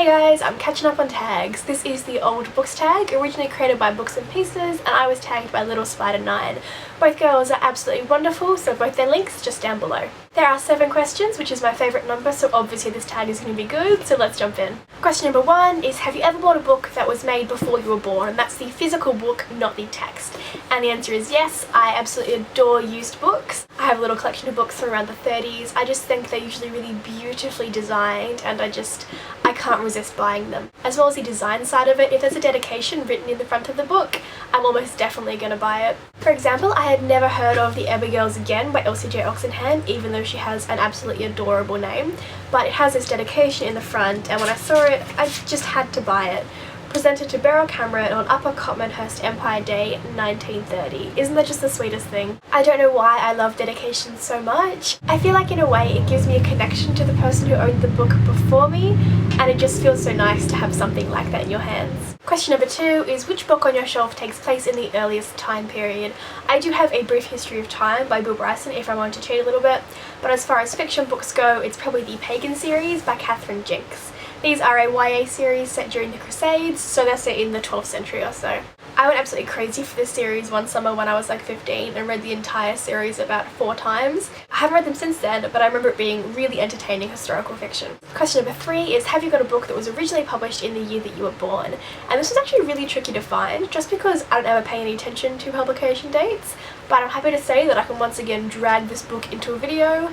Hey guys, I'm catching up on tags. This is the old books tag, originally created by Books and Pieces, and I was tagged by Little Spider 9. Both girls are absolutely wonderful, so both their links just down below. There are 7 questions, which is my favourite number, so obviously this tag is going to be good, so let's jump in. Question number 1 is, have you ever bought a book that was made before you were born? And that's the physical book, not the text. And the answer is yes. I absolutely adore used books. I have a little collection of books from around the 30s. I just think they're usually really beautifully designed, and I can't resist buying them. As well as the design side of it, if there's a dedication written in the front of the book, I'm almost definitely going to buy it. For example, I had never heard of The Abigails Again by Elsie J. Oxenham, even though she has an absolutely adorable name, but it has this dedication in the front, and when I saw it, I just had to buy it. Presented to Beryl Cameron on Upper Copmanhurst Empire Day 1930. Isn't that just the sweetest thing? I don't know why I love dedications so much. I feel like in a way it gives me a connection to the person who owned the book before me, and it just feels so nice to have something like that in your hands. Question number 2 is, which book on your shelf takes place in the earliest time period? I do have A Brief History of Time by Bill Bryson if I want to cheat a little bit, but as far as fiction books go, it's probably the Pagan series by Catherine Jinks. These are a YA series set during the Crusades, so they're set in the 12th century or so. I went absolutely crazy for this series one summer when I was like 15 and read the entire series about 4 times. I haven't read them since then, but I remember it being really entertaining historical fiction. Question number 3 is, have you got a book that was originally published in the year that you were born? And this was actually really tricky to find, just because I don't ever pay any attention to publication dates, but I'm happy to say that I can once again drag this book into a video.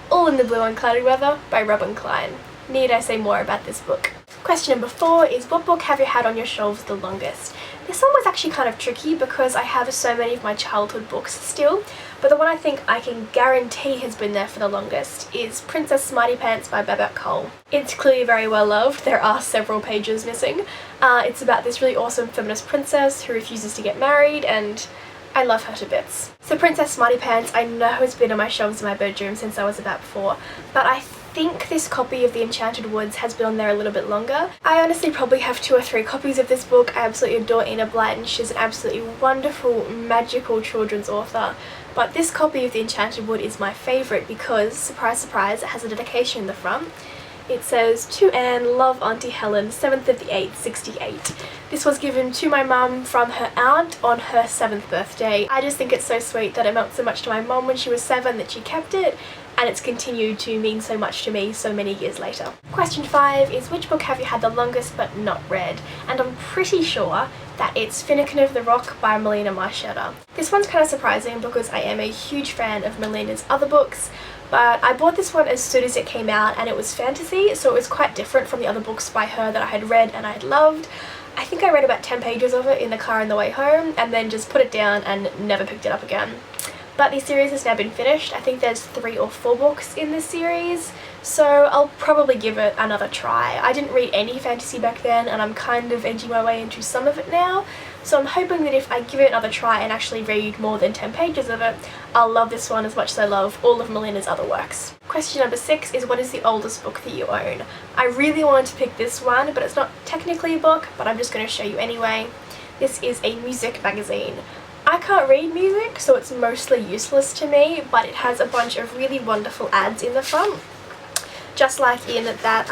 All in the Blue Unclouded Weather by Robin Klein. Need I say more about this book? Question number 4 is, what book have you had on your shelves the longest? This one was actually kind of tricky because I have so many of my childhood books still, but the one I think I can guarantee has been there for the longest is Princess Smarty Pants by Babette Cole. It's clearly very well loved. There are several pages missing. It's about this really awesome feminist princess who refuses to get married, and I love her to bits. So Princess Smarty Pants I know has been on my shelves in my bedroom since I was about 4, but I think this copy of The Enchanted Woods has been on there a little bit longer. I honestly probably have 2 or 3 copies of this book. I absolutely adore Enid Blyton. She's an absolutely wonderful, magical children's author. But this copy of The Enchanted Wood is my favourite because, surprise surprise, it has a dedication in the front. It says, "To Anne, love Auntie Helen, 7th of the 8th, 68. This was given to my mum from her aunt on her 7th birthday. I just think it's so sweet that it meant so much to my mum when she was 7 that she kept it, and it's continued to mean so much to me so many years later." Question 5 is, which book have you had the longest but not read? And I'm pretty sure that it's Finnegan of the Rock by Melina Marchetta. This one's kind of surprising because I am a huge fan of Melina's other books, but I bought this one as soon as it came out, and it was fantasy, so it was quite different from the other books by her that I had read and I had loved. I think I read about 10 pages of it in the car on the way home and then just put it down and never picked it up again. But the series has now been finished. I think there's 3 or 4 books in this series, so I'll probably give it another try. I didn't read any fantasy back then, and I'm kind of edging my way into some of it now, so I'm hoping that if I give it another try and actually read more than 10 pages of it, I'll love this one as much as I love all of Melina's other works. Question number 6 is, what is the oldest book that you own? I really wanted to pick this one, but it's not technically a book, but I'm just going to show you anyway. This is a music magazine. I can't read music, so it's mostly useless to me, but it has a bunch of really wonderful ads in the front, just like in that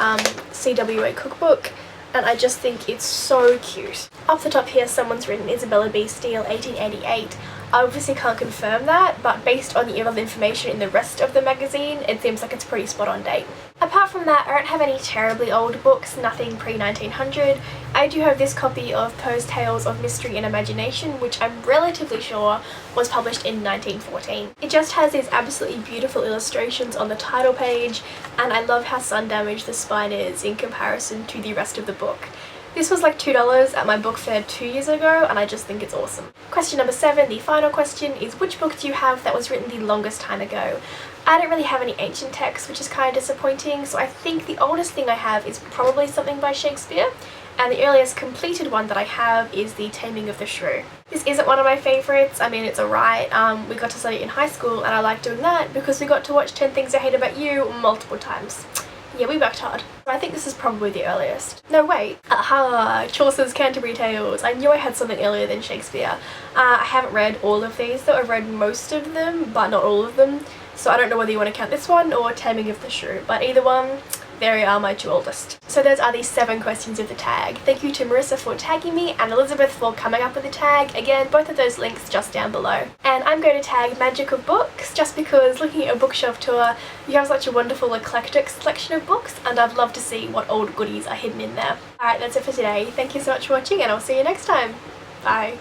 CWA cookbook, and I just think it's so cute. Off the top here, someone's written Isabella B. Steele, 1888. I obviously can't confirm that, but based on the other information in the rest of the magazine, it seems like it's pretty spot on date. Apart from that, I don't have any terribly old books, nothing pre-1900. I do have this copy of Poe's Tales of Mystery and Imagination, which I'm relatively sure was published in 1914. It just has these absolutely beautiful illustrations on the title page, and I love how sun-damaged the spine is in comparison to the rest of the book. This was like $2 at my book fair 2 years ago, and I just think it's awesome. Question number 7, the final question, is, which book do you have that was written the longest time ago? I don't really have any ancient texts, which is kind of disappointing, so I think the oldest thing I have is probably something by Shakespeare, and the earliest completed one that I have is The Taming of the Shrew. This isn't one of my favourites. I mean, it's alright. We got to study it in high school, and I like doing that because we got to watch 10 Things I Hate About You multiple times. Yeah, we worked hard. I think this is probably the earliest. No, wait. Aha! Chaucer's Canterbury Tales. I knew I had something earlier than Shakespeare. I haven't read all of these though. I've read most of them, but not all of them. So I don't know whether you want to count this one or Taming of the Shrew. But either one, they are my two oldest. So those are the 7 questions of the tag. Thank you to Marissa for tagging me and Elizabeth for coming up with the tag. Again, both of those links just down below. And I'm going to tag Magic of Books just because looking at a bookshelf tour, you have such a wonderful eclectic selection of books, and I'd love to see what old goodies are hidden in there. Alright, that's it for today. Thank you so much for watching, and I'll see you next time. Bye.